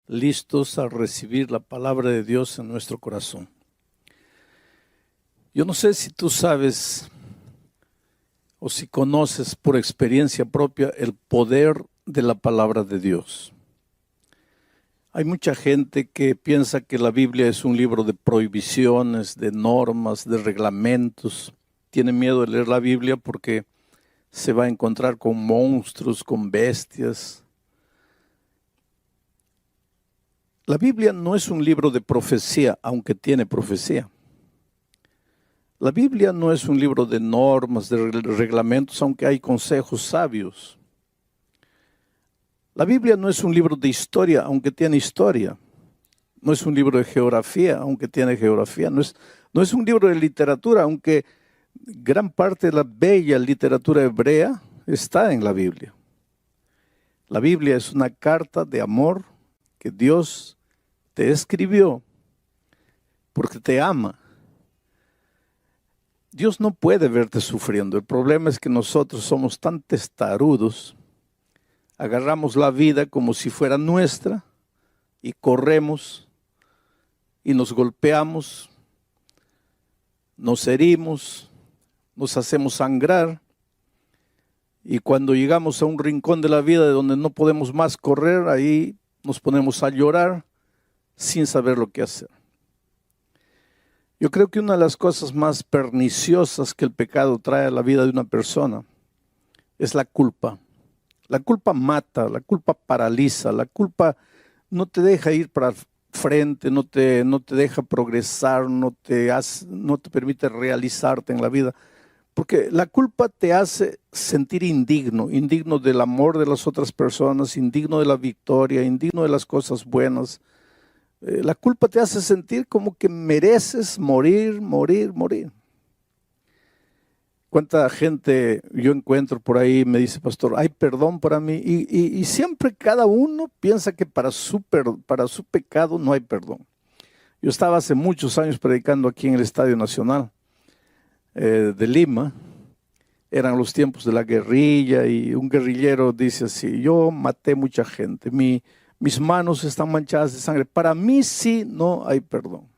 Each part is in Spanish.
listos a recibir la palabra de Dios en nuestro corazón. Yo no sé si tú sabes o si conoces por experiencia propia el poder de la palabra de Dios. Hay mucha gente que piensa que la Biblia es un libro de prohibiciones, de normas, de reglamentos. Tiene miedo de leer la Biblia porque se va a encontrar con monstruos, con bestias. La Biblia no es un libro de profecía, aunque tiene profecía. La Biblia no es un libro de normas, de reglamentos, aunque hay consejos sabios. La Biblia no es un libro de historia, aunque tiene historia. No es un libro de geografía, aunque tiene geografía. No es un libro de literatura, aunque gran parte de la bella literatura hebrea está en la Biblia. La Biblia es una carta de amor que Dios te escribió porque te ama. Dios no puede verte sufriendo. El problema es que nosotros somos tan testarudos. Agarramos la vida como si fuera nuestra y corremos y nos golpeamos, nos herimos, nos hacemos sangrar y cuando llegamos a un rincón de la vida de donde no podemos más correr, ahí nos ponemos a llorar sin saber lo que hacer. Yo creo que una de las cosas más perniciosas que el pecado trae a la vida de una persona es la culpa. La culpa mata, la culpa paraliza, la culpa no te deja ir para frente, no te deja progresar, no te permite realizarte en la vida. Porque la culpa te hace sentir indigno del amor de las otras personas, indigno de la victoria, indigno de las cosas buenas. La culpa te hace sentir como que mereces morir. ¿Cuánta gente yo encuentro por ahí me dice, pastor, hay perdón para mí? Y siempre cada uno piensa que para su pecado no hay perdón. Yo estaba hace muchos años predicando aquí en el Estadio Nacional de Lima. Eran los tiempos de la guerrilla y un guerrillero dice así, yo maté mucha gente, mis manos están manchadas de sangre. Para mí sí no hay perdón.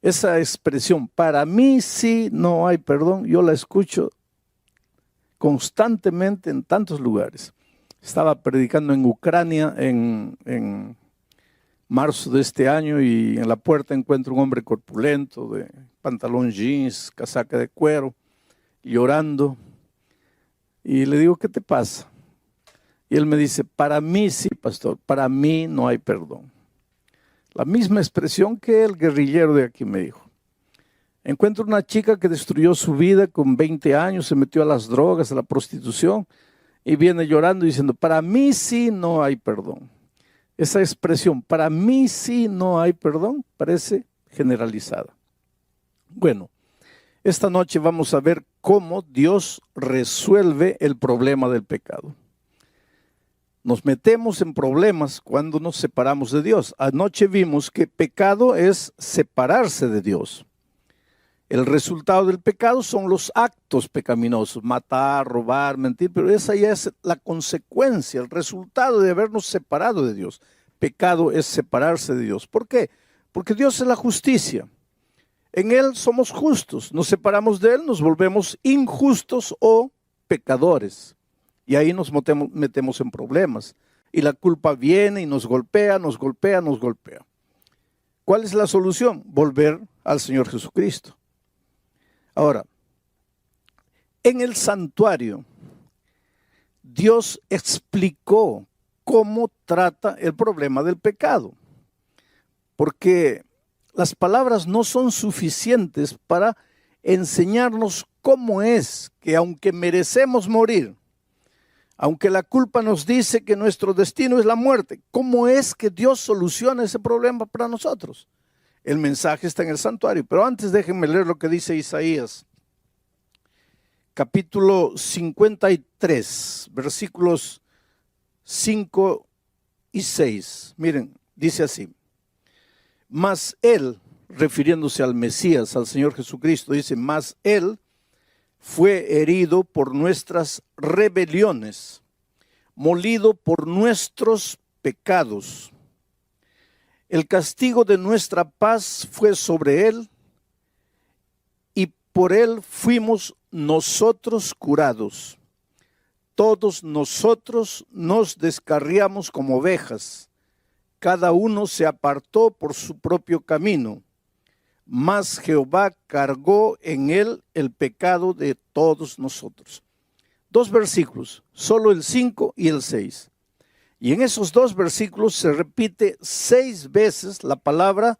Esa expresión, para mí sí no hay perdón, yo la escucho constantemente en tantos lugares. Estaba predicando en Ucrania en marzo de este año y en la puerta encuentro un hombre corpulento, de pantalón jeans, casaca de cuero, llorando. Y le digo, ¿qué te pasa? Y él me dice, para mí sí, pastor, para mí no hay perdón. La misma expresión que el guerrillero de aquí me dijo. Encuentro una chica que destruyó su vida con 20 años, se metió a las drogas, a la prostitución y viene llorando diciendo, para mí sí no hay perdón. Esa expresión, para mí sí no hay perdón, parece generalizada. Bueno, esta noche vamos a ver cómo Dios resuelve el problema del pecado. Nos metemos en problemas cuando nos separamos de Dios. Anoche vimos que pecado es separarse de Dios. El resultado del pecado son los actos pecaminosos, matar, robar, mentir, pero esa ya es la consecuencia, el resultado de habernos separado de Dios. Pecado es separarse de Dios. ¿Por qué? Porque Dios es la justicia. En Él somos justos. Nos separamos de Él, nos volvemos injustos o pecadores. Y ahí nos metemos en problemas. Y la culpa viene y nos golpea. ¿Cuál es la solución? Volver al Señor Jesucristo. Ahora, en el santuario, Dios explicó cómo trata el problema del pecado. Porque las palabras no son suficientes para enseñarnos cómo es que aunque merecemos morir, aunque la culpa nos dice que nuestro destino es la muerte, ¿cómo es que Dios soluciona ese problema para nosotros? El mensaje está en el santuario, pero antes déjenme leer lo que dice Isaías, capítulo 53, versículos 5 y 6. Miren, dice así, mas Él, refiriéndose al Mesías, al Señor Jesucristo, dice, mas Él fue herido por nuestras rebeliones, molido por nuestros pecados. El castigo de nuestra paz fue sobre él, y por él fuimos nosotros curados. Todos nosotros nos descarriamos como ovejas, cada uno se apartó por su propio camino, mas Jehová cargó en él el pecado de todos nosotros. 2 versículos, solo el 5 y el 6. Y en esos 2 versículos se repite 6 veces la palabra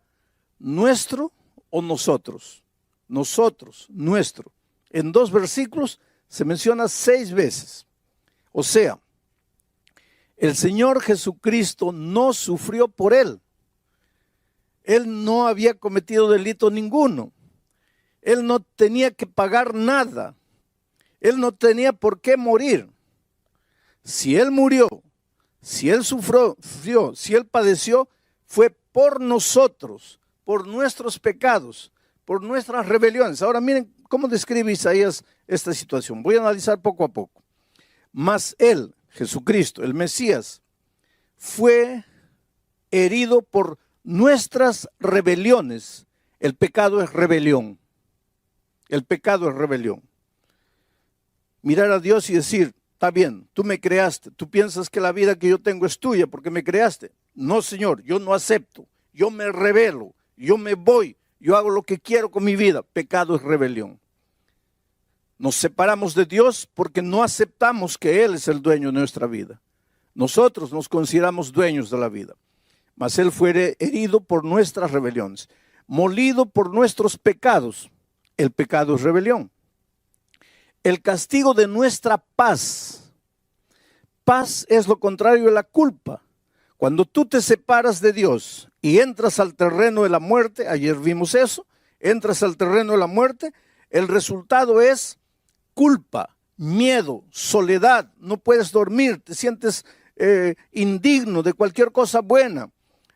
nuestro o nosotros. Nosotros, nuestro. En 2 versículos se menciona 6 veces. O sea, el Señor Jesucristo no sufrió por él. Él no había cometido delito ninguno. Él no tenía que pagar nada. Él no tenía por qué morir. Si él murió, si él sufrió, si él padeció, fue por nosotros, por nuestros pecados, por nuestras rebeliones. Ahora miren cómo describe Isaías esta situación. Voy a analizar poco a poco. Mas él, Jesucristo, el Mesías, fue herido por nuestras rebeliones. El pecado es rebelión. El pecado es rebelión. Mirar a Dios y decir, está bien, tú me creaste, tú piensas que la vida que yo tengo es tuya porque me creaste. No, Señor, yo no acepto, yo me rebelo, yo me voy, yo hago lo que quiero con mi vida. Pecado es rebelión. Nos separamos de Dios porque no aceptamos que Él es el dueño de nuestra vida. Nosotros nos consideramos dueños de la vida. Mas Él fue herido por nuestras rebeliones, molido por nuestros pecados. El pecado es rebelión. El castigo de nuestra paz. Paz es lo contrario de la culpa. Cuando tú te separas de Dios y entras al terreno de la muerte, ayer vimos eso, entras al terreno de la muerte, el resultado es culpa, miedo, soledad, no puedes dormir, te sientes indigno de cualquier cosa buena.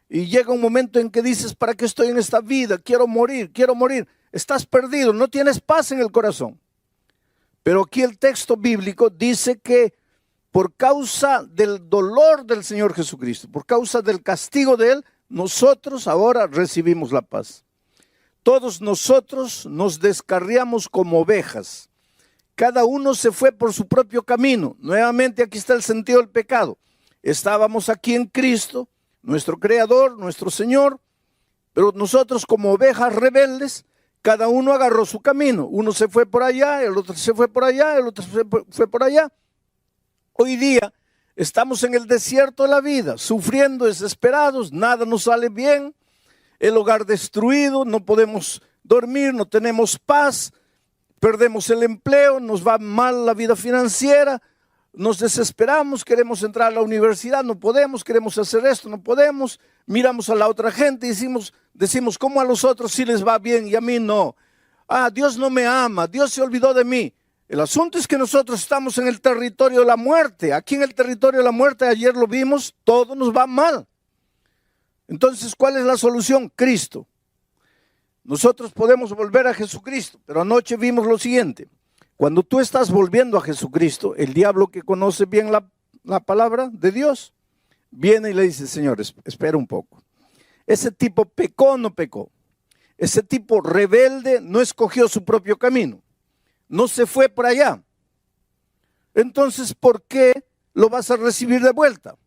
Y llega un momento en que dices, ¿para qué estoy en esta vida? Quiero morir, quiero morir. Estás perdido, no tienes paz en el corazón. Pero aquí el texto bíblico dice que por causa del dolor del Señor Jesucristo, por causa del castigo de Él, nosotros ahora recibimos la paz. Todos nosotros nos descarriamos como ovejas. Cada uno se fue por su propio camino. Nuevamente aquí está el sentido del pecado. Estábamos aquí en Cristo, nuestro Creador, nuestro Señor, pero nosotros como ovejas rebeldes, cada uno agarró su camino. Uno se fue por allá, el otro se fue por allá, el otro fue por allá. Hoy día estamos en el desierto de la vida, sufriendo, desesperados, nada nos sale bien, el hogar destruido, no podemos dormir, no tenemos paz, perdemos el empleo, nos va mal la vida financiera, nos desesperamos, queremos entrar a la universidad, no podemos, queremos hacer esto, no podemos, miramos a la otra gente y decimos ¿cómo a los otros sí les va bien y a mí no? Ah, Dios no me ama, Dios se olvidó de mí. El asunto es que nosotros estamos en el territorio de la muerte. Aquí en el territorio de la muerte, ayer lo vimos, todo nos va mal. Entonces, ¿cuál es la solución? Cristo. Nosotros podemos volver a Jesucristo, pero anoche vimos lo siguiente. Cuando tú estás volviendo a Jesucristo, el diablo que conoce bien la palabra de Dios, viene y le dice, señores, espera un poco. Ese tipo pecó o no pecó. Ese tipo rebelde no escogió su propio camino. No se fue por allá. Entonces, ¿por qué lo vas a recibir de vuelta?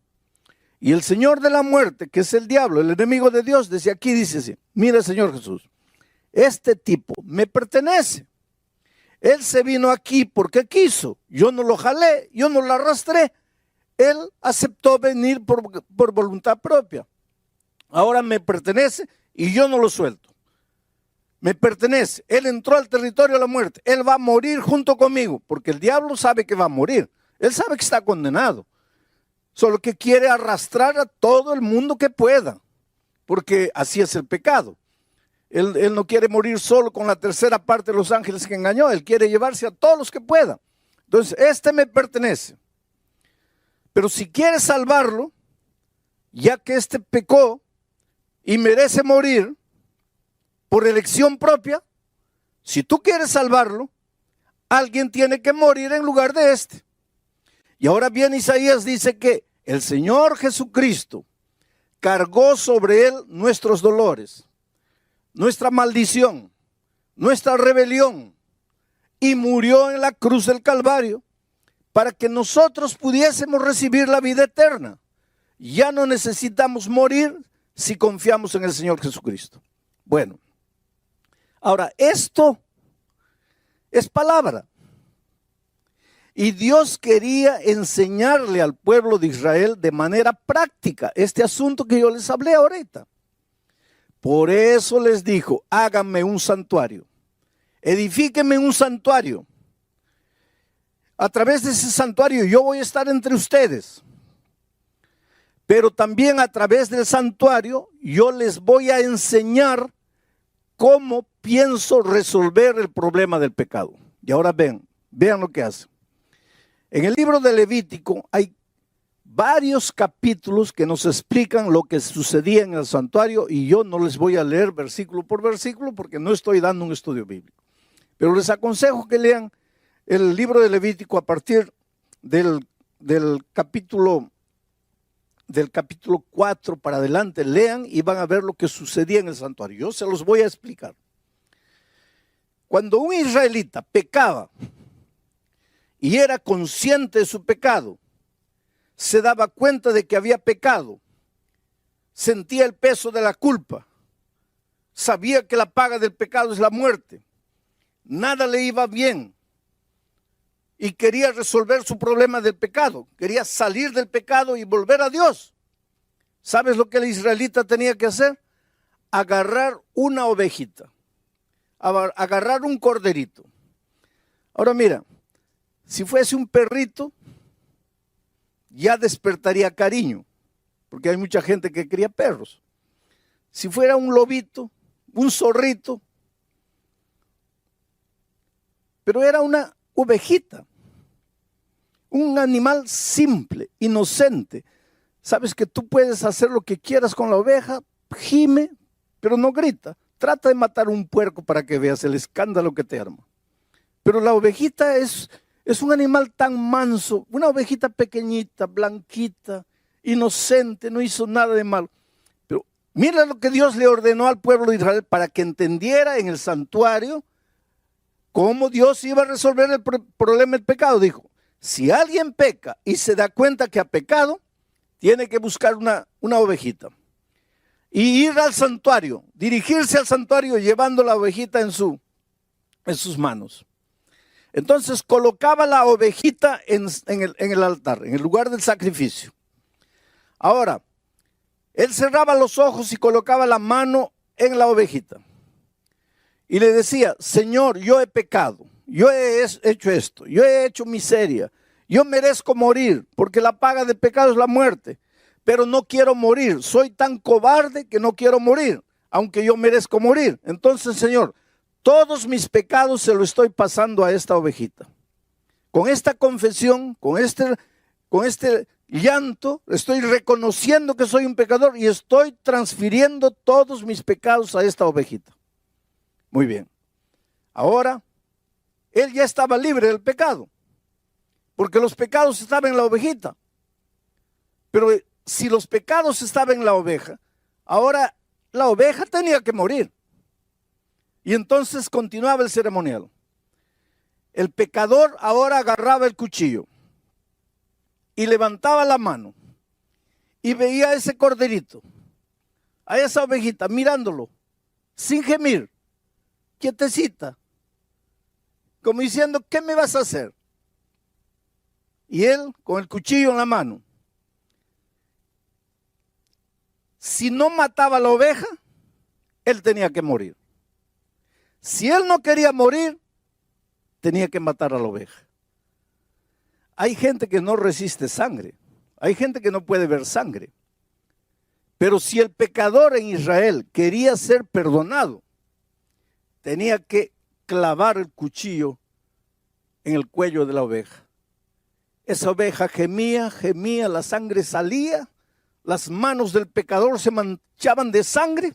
Y el Señor de la muerte, que es el diablo, el enemigo de Dios, desde aquí dice así, mira Señor Jesús, este tipo me pertenece. Él se vino aquí porque quiso. Yo no lo jalé, yo no lo arrastré. Él aceptó venir por voluntad propia. Ahora me pertenece y yo no lo suelto. Me pertenece. Él entró al territorio de la muerte. Él va a morir junto conmigo, porque el diablo sabe que va a morir. Él sabe que está condenado. Solo que quiere arrastrar a todo el mundo que pueda, porque así es el pecado. Él no quiere morir solo con la tercera parte de los ángeles que engañó. Él quiere llevarse a todos los que pueda. Entonces, este me pertenece. Pero si quiere salvarlo, ya que este pecó y merece morir por elección propia, si tú quieres salvarlo, alguien tiene que morir en lugar de este. Y ahora bien, Isaías dice que el Señor Jesucristo cargó sobre él nuestros dolores, nuestra maldición, nuestra rebelión, y murió en la cruz del Calvario para que nosotros pudiésemos recibir la vida eterna. Ya no necesitamos morir si confiamos en el Señor Jesucristo. Bueno, ahora esto es palabra. Y Dios quería enseñarle al pueblo de Israel de manera práctica este asunto que yo les hablé ahorita. Por eso les dijo, háganme un santuario, edifíquenme un santuario. A través de ese santuario yo voy a estar entre ustedes. Pero también a través del santuario yo les voy a enseñar cómo pienso resolver el problema del pecado. Y ahora vean lo que hace. En el libro de Levítico hay varios capítulos que nos explican lo que sucedía en el santuario, y yo no les voy a leer versículo por versículo porque no estoy dando un estudio bíblico. Pero les aconsejo que lean el libro de Levítico a partir del capítulo 4 para adelante. Lean y van a ver lo que sucedía en el santuario. Yo se los voy a explicar. Cuando un israelita pecaba y era consciente de su pecado, se daba cuenta de que había pecado, sentía el peso de la culpa, sabía que la paga del pecado es la muerte, nada le iba bien y quería resolver su problema del pecado, quería salir del pecado y volver a Dios. ¿Sabes lo que el israelita tenía que hacer? Agarrar una ovejita, agarrar un corderito. Ahora mira, si fuese un perrito, ya despertaría cariño, porque hay mucha gente que cría perros. Si fuera un lobito, un zorrito, pero era una ovejita, un animal simple, inocente. Sabes que tú puedes hacer lo que quieras con la oveja, gime, pero no grita. Trata de matar un puerco para que veas el escándalo que te arma. Pero la ovejita es un animal tan manso, una ovejita pequeñita, blanquita, inocente, no hizo nada de malo. Pero mira lo que Dios le ordenó al pueblo de Israel para que entendiera en el santuario cómo Dios iba a resolver el problema del pecado. Dijo, si alguien peca y se da cuenta que ha pecado, tiene que buscar una ovejita y ir al santuario, dirigirse al santuario llevando la ovejita en sus manos. Entonces colocaba la ovejita en el altar, en el lugar del sacrificio. Ahora, él cerraba los ojos y colocaba la mano en la ovejita. Y le decía, Señor, yo he pecado, yo he hecho esto, yo he hecho miseria, yo merezco morir, porque la paga del pecado es la muerte. Pero no quiero morir, soy tan cobarde que no quiero morir, aunque yo merezco morir. Entonces, Señor, todos mis pecados se lo estoy pasando a esta ovejita. Con esta confesión, con este llanto, estoy reconociendo que soy un pecador y estoy transfiriendo todos mis pecados a esta ovejita. Muy bien. Ahora, él ya estaba libre del pecado, porque los pecados estaban en la ovejita. Pero si los pecados estaban en la oveja, ahora la oveja tenía que morir. Y entonces continuaba el ceremonial. El pecador ahora agarraba el cuchillo y levantaba la mano y veía a ese corderito, a esa ovejita, mirándolo, sin gemir, quietecita, como diciendo, ¿qué me vas a hacer? Y él con el cuchillo en la mano. Si no mataba a la oveja, él tenía que morir. Si él no quería morir, tenía que matar a la oveja. Hay gente que no resiste sangre. Hay gente que no puede ver sangre. Pero si el pecador en Israel quería ser perdonado, tenía que clavar el cuchillo en el cuello de la oveja. Esa oveja gemía, la sangre salía, las manos del pecador se manchaban de sangre.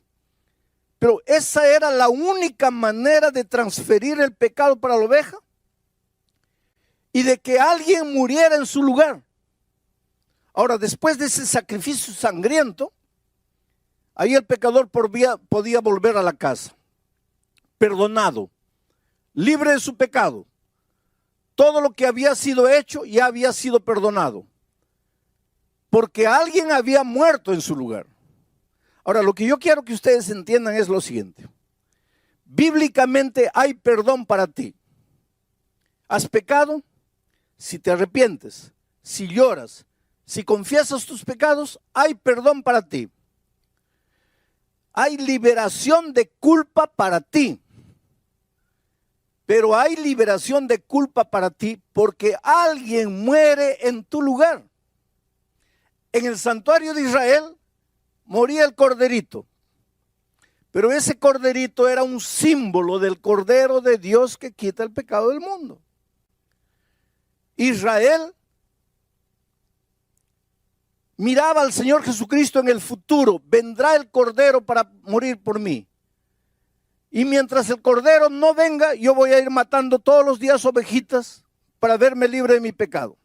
Pero esa era la única manera de transferir el pecado para la oveja y de que alguien muriera en su lugar. Ahora, después de ese sacrificio sangriento, Ahí el pecador podía volver a la casa, perdonado, libre de su pecado. Todo lo que había sido hecho ya había sido perdonado, porque alguien había muerto en su lugar. Ahora, lo que yo quiero que ustedes entiendan es lo siguiente. Bíblicamente hay perdón para ti. ¿Has pecado? Si te arrepientes, si lloras, si confiesas tus pecados, hay perdón para ti. Hay liberación de culpa para ti. Pero hay liberación de culpa para ti porque alguien muere en tu lugar. En el santuario de Israel moría el corderito. Pero ese corderito era un símbolo del Cordero de Dios que quita el pecado del mundo. Israel miraba al Señor Jesucristo en el futuro. Vendrá el Cordero para morir por mí. Y mientras el Cordero no venga, yo voy a ir matando todos los días ovejitas para verme libre de mi pecado.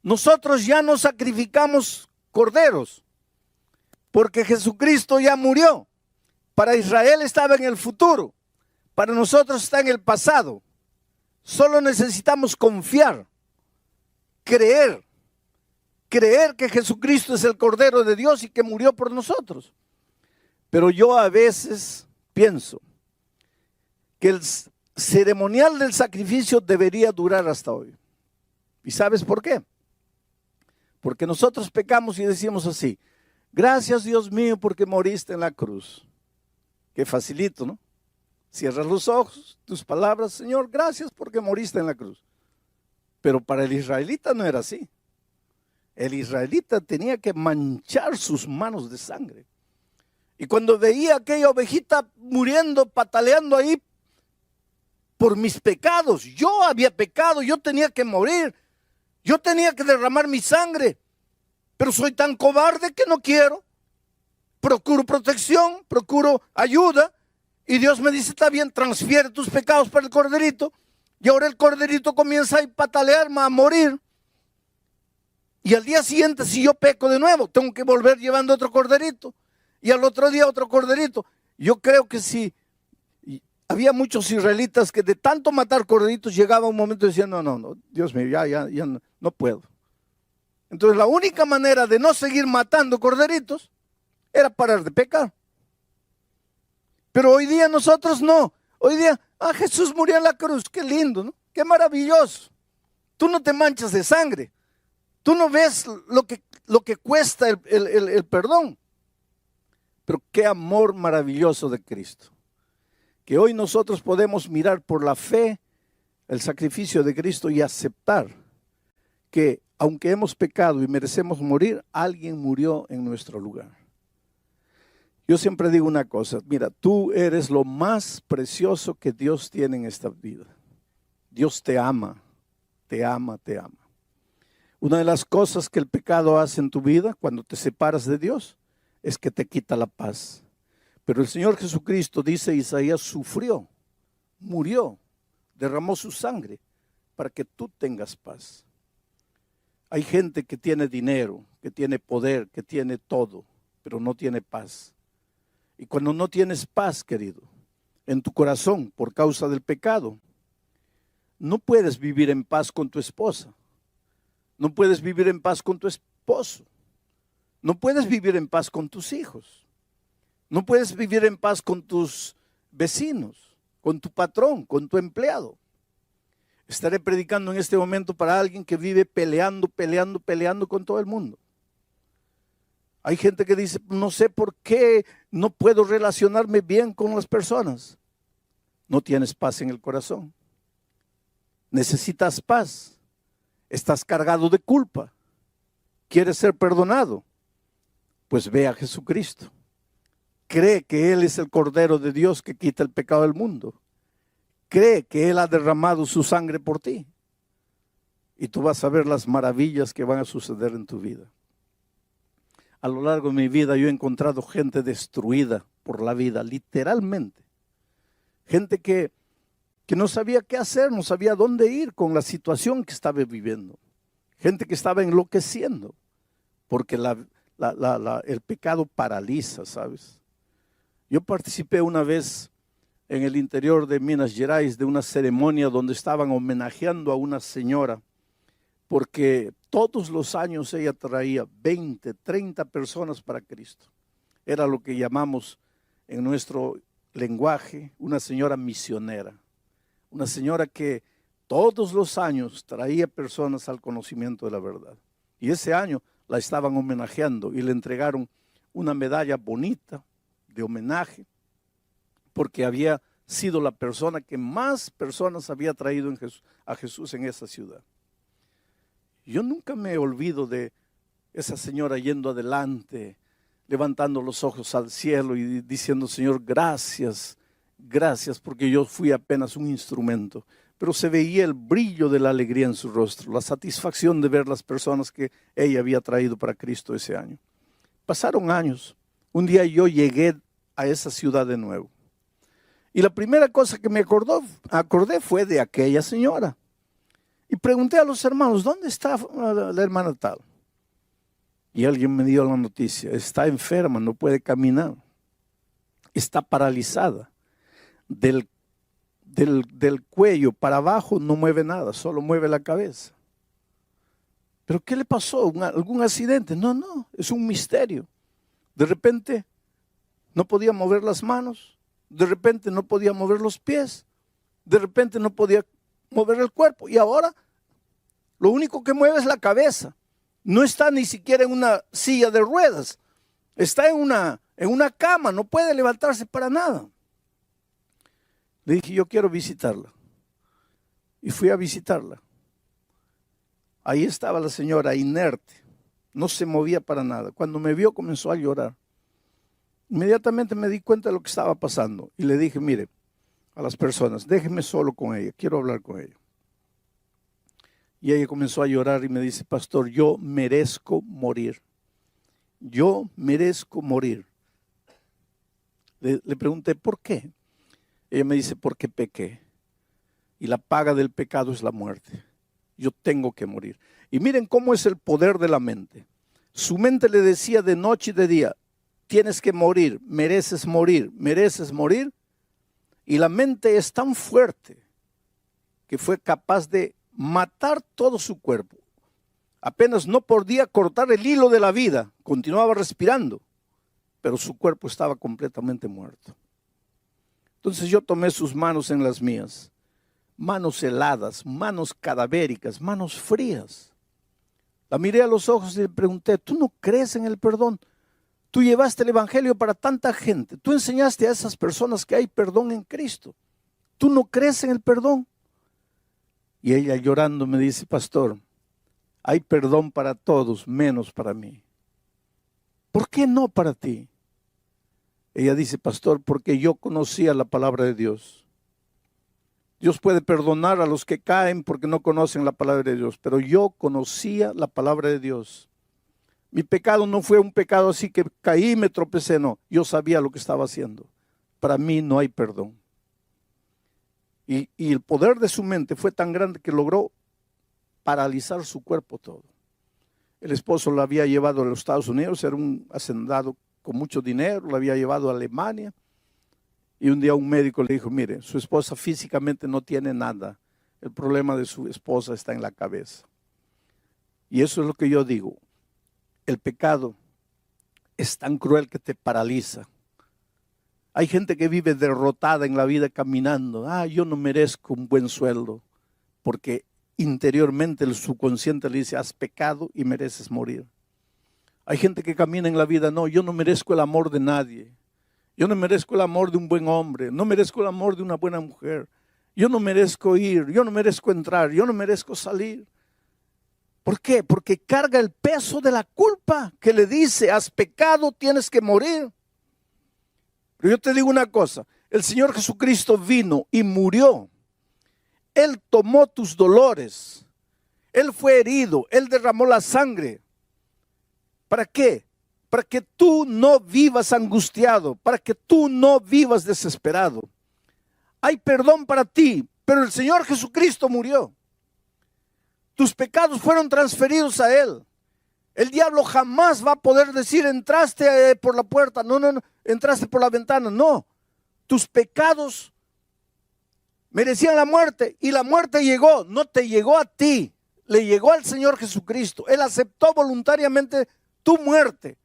Nosotros ya no sacrificamos corderos, porque Jesucristo ya murió. Para Israel estaba en el futuro, para nosotros está en el pasado. Solo necesitamos confiar, creer que Jesucristo es el Cordero de Dios y que murió por nosotros. Pero yo a veces pienso que el ceremonial del sacrificio debería durar hasta hoy. ¿Y sabes por qué? Porque nosotros pecamos y decimos así: gracias, Dios mío, porque moriste en la cruz. Qué facilito, ¿no? Cierras los ojos, tus palabras: Señor, gracias porque moriste en la cruz. Pero para el israelita no era así. El israelita tenía que manchar sus manos de sangre. Y cuando veía aquella ovejita muriendo, pataleando ahí por mis pecados, yo había pecado, yo tenía que morir, yo tenía que derramar mi sangre, pero soy tan cobarde que no quiero. Procuro protección, procuro ayuda, y Dios me dice: está bien, transfiere tus pecados para el corderito. Y ahora el corderito comienza a patalearme, a morir. Y al día siguiente, si yo peco de nuevo, tengo que volver llevando otro corderito. Y al otro día otro corderito. Yo creo que si había muchos israelitas que de tanto matar corderitos llegaba un momento y decían: no, Dios mío, ya no puedo. Entonces la única manera de no seguir matando corderitos era parar de pecar. Pero hoy día nosotros no. Hoy día, Jesús murió en la cruz, qué lindo, ¿no? Qué maravilloso. Tú no te manchas de sangre. Tú no ves lo que cuesta el perdón. Pero qué amor maravilloso de Cristo. Que hoy nosotros podemos mirar por la fe el sacrificio de Cristo y aceptar que aunque hemos pecado y merecemos morir, alguien murió en nuestro lugar. Yo siempre digo una cosa: mira, tú eres lo más precioso que Dios tiene en esta vida. Dios te ama, te ama, te ama. Una de las cosas que el pecado hace en tu vida cuando te separas de Dios es que te quita la paz. Pero el Señor Jesucristo, dice Isaías, sufrió, murió, derramó su sangre para que tú tengas paz. Hay gente que tiene dinero, que tiene poder, que tiene todo, pero no tiene paz. Y cuando no tienes paz, querido, en tu corazón por causa del pecado, no puedes vivir en paz con tu esposa, no puedes vivir en paz con tu esposo, no puedes vivir en paz con tus hijos, no puedes vivir en paz con tus vecinos, con tu patrón, con tu empleado. Estaré predicando en este momento para alguien que vive peleando con todo el mundo. Hay gente que dice: no sé por qué no puedo relacionarme bien con las personas. No tienes paz en el corazón. Necesitas paz. Estás cargado de culpa. ¿Quieres ser perdonado? Pues ve a Jesucristo. Cree que Él es el Cordero de Dios que quita el pecado del mundo. Cree que Él ha derramado su sangre por ti. Y tú vas a ver las maravillas que van a suceder en tu vida. A lo largo de mi vida yo he encontrado gente destruida por la vida, literalmente. Gente que no sabía qué hacer, no sabía dónde ir con la situación que estaba viviendo. Gente que estaba enloqueciendo porque la el pecado paraliza, ¿sabes? Yo participé una vez en el interior de Minas Gerais de una ceremonia donde estaban homenajeando a una señora, porque todos los años ella traía 20, 30 personas para Cristo. Era lo que llamamos en nuestro lenguaje una señora misionera, una señora que todos los años traía personas al conocimiento de la verdad. Y ese año la estaban homenajeando y le entregaron una medalla bonita de homenaje, porque había sido la persona que más personas había traído a Jesús en esa ciudad. Yo nunca me olvido de esa señora yendo adelante, levantando los ojos al cielo y diciendo: Señor, gracias, gracias, porque yo fui apenas un instrumento. Pero se veía el brillo de la alegría en su rostro, la satisfacción de ver las personas que ella había traído para Cristo ese año. Pasaron años. Un día yo llegué a esa ciudad de nuevo. Y la primera cosa que me acordé fue de aquella señora. Y pregunté a los hermanos: ¿dónde está la hermana tal? Y alguien me dio la noticia: está enferma, no puede caminar. Está paralizada. Del cuello para abajo no mueve nada, solo mueve la cabeza. ¿Pero qué le pasó? ¿Algún accidente? No, es un misterio. De repente no podía mover las manos, de repente no podía mover los pies, de repente no podía mover el cuerpo, y ahora lo único que mueve es la cabeza. No está ni siquiera en una silla de ruedas, está en una cama, no puede levantarse para nada. Le dije: yo quiero visitarla. Y fui a visitarla. Ahí estaba la señora inerte, no se movía para nada. Cuando me vio comenzó a llorar. Inmediatamente me di cuenta de lo que estaba pasando y le dije: mire, a las personas, déjenme solo con ella, quiero hablar con ella. Y ella comenzó a llorar y me dice: pastor, yo merezco morir. Yo merezco morir. Le pregunté: ¿por qué? Ella me dice: porque pequé. Y la paga del pecado es la muerte. Yo tengo que morir. Y miren cómo es el poder de la mente. Su mente le decía de noche y de día: tienes que morir, mereces morir, mereces morir. Y la mente es tan fuerte que fue capaz de matar todo su cuerpo. Apenas no podía cortar el hilo de la vida, continuaba respirando, pero su cuerpo estaba completamente muerto. Entonces yo tomé sus manos en las mías, manos heladas, manos cadavéricas, manos frías. La miré a los ojos y le pregunté: ¿tú no crees en el perdón? Tú llevaste el evangelio para tanta gente, tú enseñaste a esas personas que hay perdón en Cristo. ¿Tú no crees en el perdón? Y ella llorando me dice: pastor, hay perdón para todos menos para mí. ¿Por qué no para ti? Ella dice: pastor, porque yo conocía la palabra de Dios. Dios puede perdonar a los que caen porque no conocen la palabra de Dios, pero yo conocía la palabra de Dios. Mi pecado no fue un pecado así que caí y me tropecé, no. Yo sabía lo que estaba haciendo. Para mí no hay perdón. Y el poder de su mente fue tan grande que logró paralizar su cuerpo todo. El esposo la había llevado a los Estados Unidos, era un hacendado con mucho dinero, la había llevado a Alemania. Y un día un médico le dijo: mire, su esposa físicamente no tiene nada. El problema de su esposa está en la cabeza. Y eso es lo que yo digo. El pecado es tan cruel que te paraliza. Hay gente que vive derrotada en la vida caminando. Yo no merezco un buen sueldo, porque interiormente el subconsciente le dice: has pecado y mereces morir. Hay gente que camina en la vida: no, yo no merezco el amor de nadie. Yo no merezco el amor de un buen hombre, no merezco el amor de una buena mujer. Yo no merezco ir, yo no merezco entrar, yo no merezco salir. ¿Por qué? Porque carga el peso de la culpa que le dice: has pecado, tienes que morir. Pero yo te digo una cosa: el Señor Jesucristo vino y murió. Él tomó tus dolores. Él fue herido, Él derramó la sangre. ¿Para qué? Para que tú no vivas angustiado, para que tú no vivas desesperado. Hay perdón para ti, pero el Señor Jesucristo murió. Tus pecados fueron transferidos a Él. El diablo jamás va a poder decir, entraste por la puerta, no, entraste por la ventana. No, tus pecados merecían la muerte y la muerte llegó, no te llegó a ti, le llegó al Señor Jesucristo. Él aceptó voluntariamente tu muerte,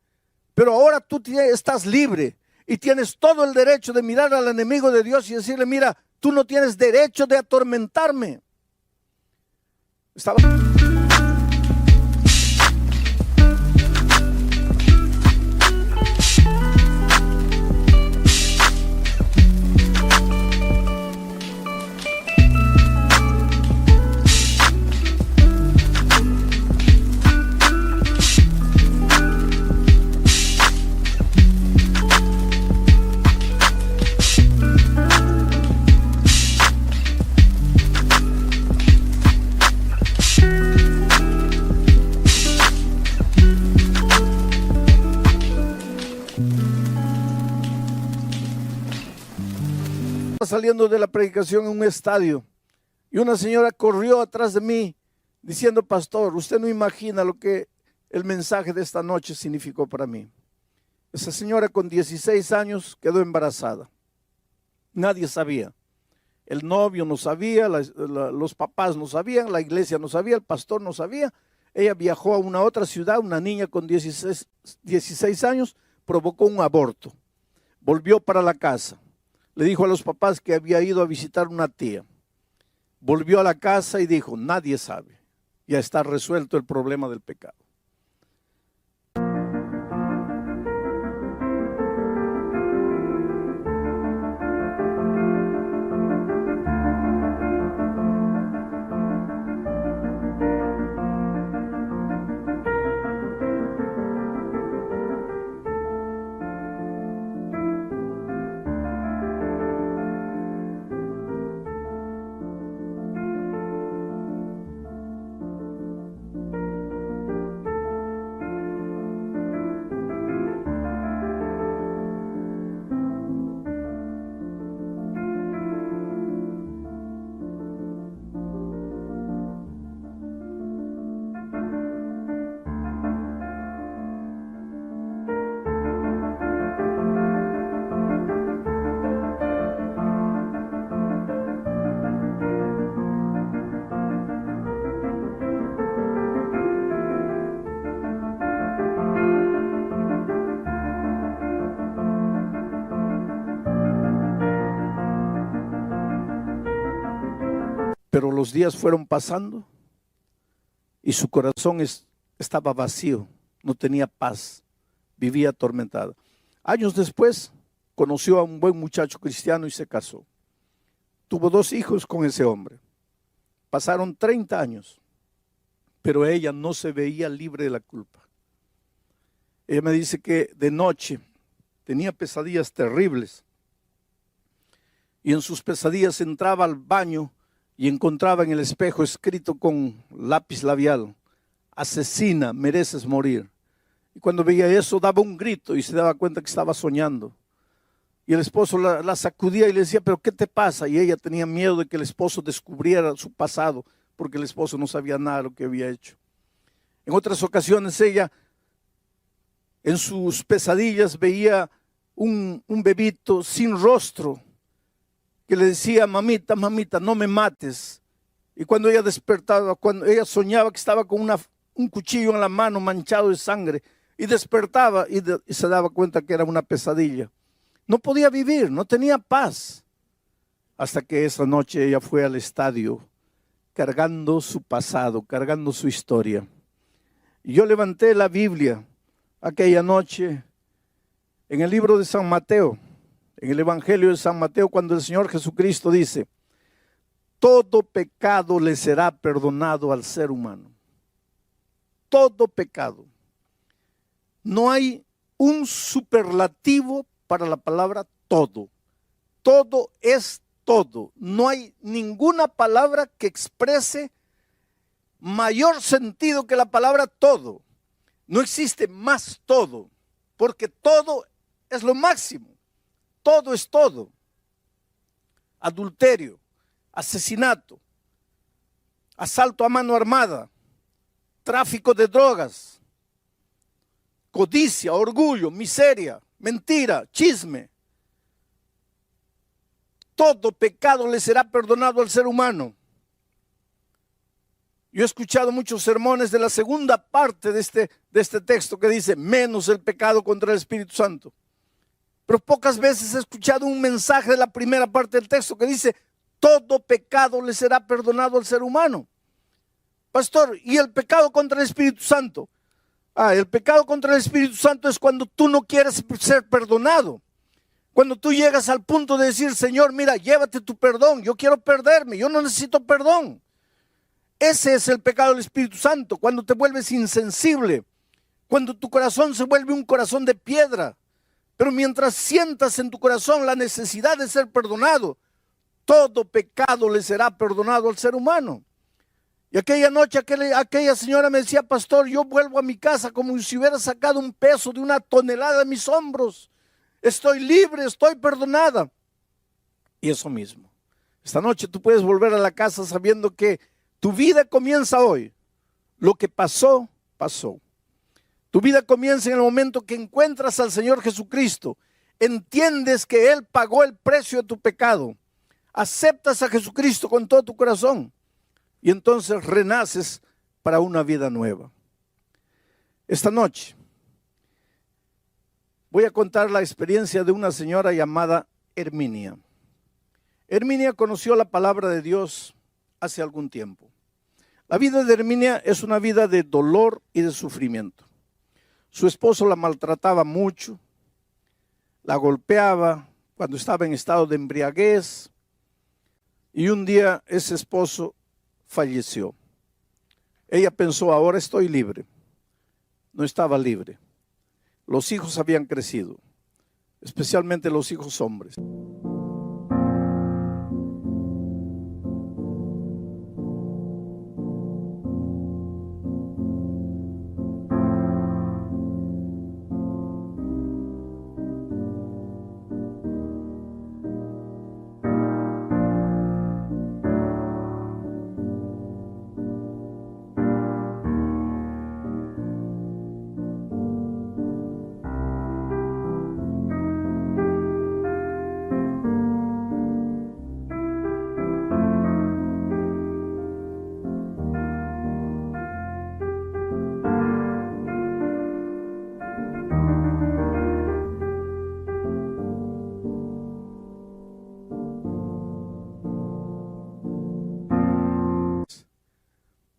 pero ahora tú estás libre y tienes todo el derecho de mirar al enemigo de Dios y decirle, mira, tú no tienes derecho de atormentarme. Estaba saliendo de la predicación en un estadio y una señora corrió atrás de mí diciendo, pastor, usted no imagina lo que el mensaje de esta noche significó para mí. Esa señora con 16 años quedó embarazada. Nadie sabía. El novio no sabía, los papás no sabían, la iglesia no sabía, el pastor no sabía. Ella viajó a una otra ciudad, una niña con 16 años, provocó un aborto. Volvió para la casa. Le dijo a los papás que había ido a visitar una tía. Volvió a la casa y dijo, nadie sabe. Ya está resuelto el problema del pecado. Pero los días fueron pasando y su corazón estaba vacío, no tenía paz, vivía atormentada. Años después conoció a un buen muchacho cristiano y se casó. Tuvo 2 hijos con ese hombre. Pasaron 30 años, pero ella no se veía libre de la culpa. Ella me dice que de noche tenía pesadillas terribles y en sus pesadillas entraba al baño y encontraba en el espejo escrito con lápiz labial, asesina, mereces morir. Y cuando veía eso daba un grito y se daba cuenta que estaba soñando. Y el esposo la sacudía y le decía, pero ¿qué te pasa? Y ella tenía miedo de que el esposo descubriera su pasado, porque el esposo no sabía nada de lo que había hecho. En otras ocasiones ella, en sus pesadillas, veía un bebito sin rostro, que le decía, mamita, mamita, no me mates. Y cuando ella despertaba, cuando ella soñaba que estaba con un cuchillo en la mano manchado de sangre, y despertaba y se daba cuenta que era una pesadilla. No podía vivir, no tenía paz. Hasta que esa noche ella fue al estadio, cargando su pasado, cargando su historia. Y yo levanté la Biblia aquella noche en el libro de San Mateo, en el Evangelio de San Mateo, cuando el Señor Jesucristo dice, todo pecado le será perdonado al ser humano. Todo pecado. No hay un superlativo para la palabra todo. Todo es todo. No hay ninguna palabra que exprese mayor sentido que la palabra todo. No existe más todo, porque todo es lo máximo. Todo es todo. Adulterio, asesinato, asalto a mano armada, tráfico de drogas, codicia, orgullo, miseria, mentira, chisme. Todo pecado le será perdonado al ser humano. Yo he escuchado muchos sermones de la segunda parte de este texto que dice, menos el pecado contra el Espíritu Santo. Pero pocas veces he escuchado un mensaje de la primera parte del texto que dice, todo pecado le será perdonado al ser humano. Pastor, ¿y el pecado contra el Espíritu Santo? El pecado contra el Espíritu Santo es cuando tú no quieres ser perdonado. Cuando tú llegas al punto de decir, Señor, mira, llévate tu perdón, yo quiero perderme, yo no necesito perdón. Ese es el pecado del Espíritu Santo, cuando te vuelves insensible, cuando tu corazón se vuelve un corazón de piedra. Pero mientras sientas en tu corazón la necesidad de ser perdonado, todo pecado le será perdonado al ser humano. Y aquella noche aquella señora me decía, pastor, yo vuelvo a mi casa como si hubiera sacado un peso de 1 tonelada de mis hombros. Estoy libre, estoy perdonada. Y eso mismo. Esta noche tú puedes volver a la casa sabiendo que tu vida comienza hoy. Lo que pasó, pasó. Tu vida comienza en el momento que encuentras al Señor Jesucristo. Entiendes que Él pagó el precio de tu pecado. Aceptas a Jesucristo con todo tu corazón. Y entonces renaces para una vida nueva. Esta noche voy a contar la experiencia de una señora llamada Herminia. Herminia conoció la palabra de Dios hace algún tiempo. La vida de Herminia es una vida de dolor y de sufrimiento. Su esposo la maltrataba mucho, la golpeaba cuando estaba en estado de embriaguez y un día ese esposo falleció. Ella pensó, ahora estoy libre. No estaba libre. Los hijos habían crecido, especialmente los hijos hombres.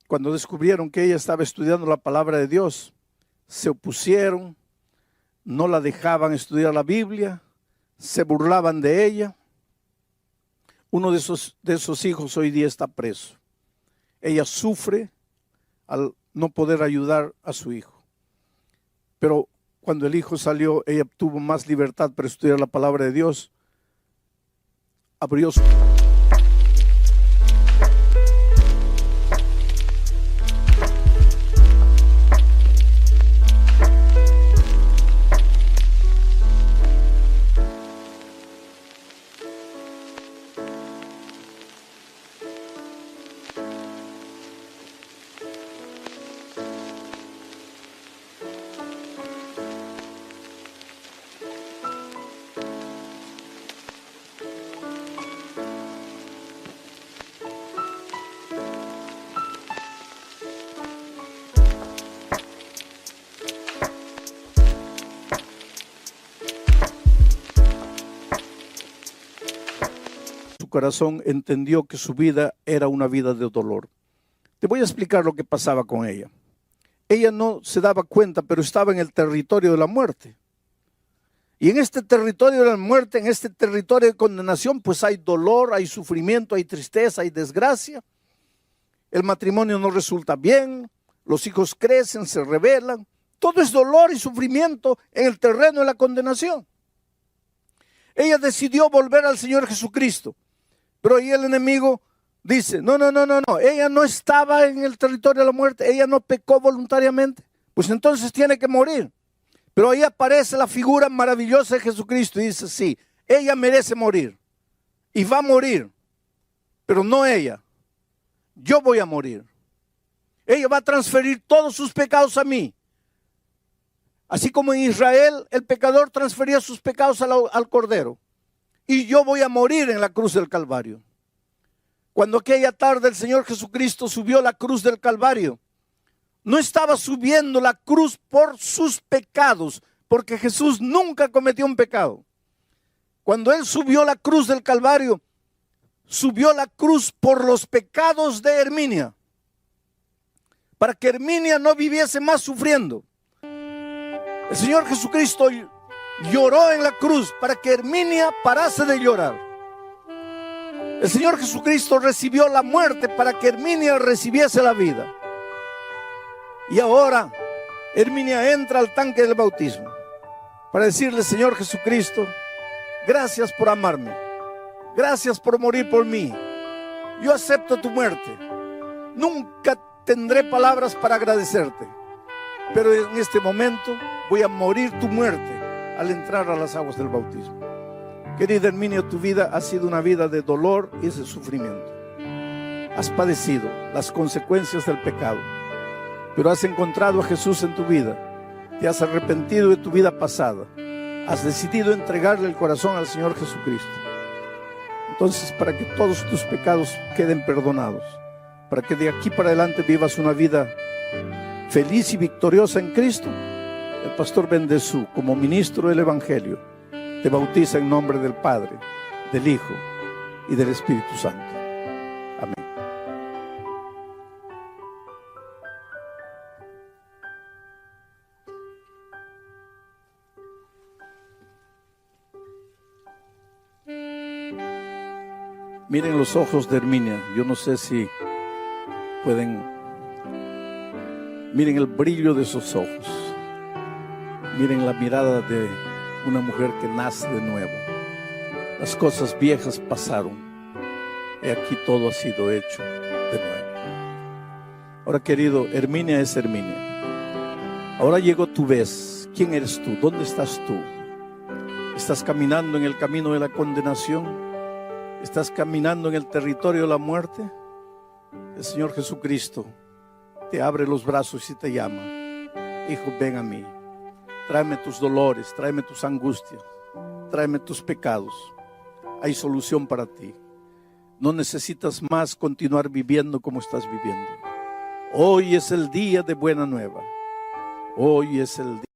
Cuando descubrieron que ella estaba estudiando la palabra de Dios, se opusieron, no la dejaban estudiar la Biblia, se burlaban de ella. Uno de esos hijos hoy día está preso. Ella sufre al no poder ayudar a su hijo. Pero cuando el hijo salió, ella tuvo más libertad para estudiar la palabra de Dios. Abrió su... corazón entendió que su vida era una vida de dolor. Te voy a explicar lo que pasaba con ella. Ella no se daba cuenta, pero estaba en el territorio de la muerte. Y en este territorio de la muerte, en este territorio de condenación, pues hay dolor, hay sufrimiento, hay tristeza, hay desgracia. El matrimonio no resulta bien, los hijos crecen, se rebelan. Todo es dolor y sufrimiento en el terreno de la condenación. Ella decidió volver al Señor Jesucristo. Pero ahí el enemigo dice, no, ella no estaba en el territorio de la muerte, ella no pecó voluntariamente, pues entonces tiene que morir. Pero ahí aparece la figura maravillosa de Jesucristo y dice, sí, ella merece morir y va a morir, pero no ella, yo voy a morir. Ella va a transferir todos sus pecados a mí. Así como en Israel el pecador transfería sus pecados al Cordero. Y yo voy a morir en la cruz del Calvario. Cuando aquella tarde el Señor Jesucristo subió a la cruz del Calvario, no estaba subiendo la cruz por sus pecados, porque Jesús nunca cometió un pecado. Cuando Él subió la cruz del Calvario, subió la cruz por los pecados de Herminia, para que Herminia no viviese más sufriendo. El Señor Jesucristo lloró en la cruz para que Herminia parase de llorar. El Señor Jesucristo recibió la muerte para que Herminia recibiese la vida. Y ahora Herminia entra al tanque del bautismo para decirle: Señor Jesucristo, gracias por amarme, gracias por morir por mí. Yo acepto tu muerte. Nunca tendré palabras para agradecerte, pero en este momento voy a morir tu muerte al entrar a las aguas del bautismo. Querida Herminia, tu vida ha sido una vida de dolor y de sufrimiento. Has padecido las consecuencias del pecado, pero has encontrado a Jesús en tu vida. Te has arrepentido de tu vida pasada. Has decidido entregarle el corazón al Señor Jesucristo. Entonces, para que todos tus pecados queden perdonados, para que de aquí para adelante vivas una vida feliz y victoriosa en Cristo, el pastor Bendezú, como ministro del Evangelio, te bautiza en nombre del Padre, del Hijo y del Espíritu Santo. Amén. Miren los ojos de Herminia. Yo no sé si pueden. Miren el brillo de esos ojos. Miren la mirada de una mujer que nace de nuevo. Las cosas viejas pasaron y aquí todo ha sido hecho de nuevo. Ahora, querido, Herminia es Herminia. Ahora llegó tu vez. ¿Quién eres tú? ¿Dónde estás tú? ¿Estás caminando en el camino de la condenación? ¿Estás caminando en el territorio de la muerte? El Señor Jesucristo te abre los brazos y te llama: hijo, ven a mí. Tráeme tus dolores, tráeme tus angustias, tráeme tus pecados. Hay solución para ti. No necesitas más continuar viviendo como estás viviendo. Hoy es el día de buena nueva. Hoy es el día.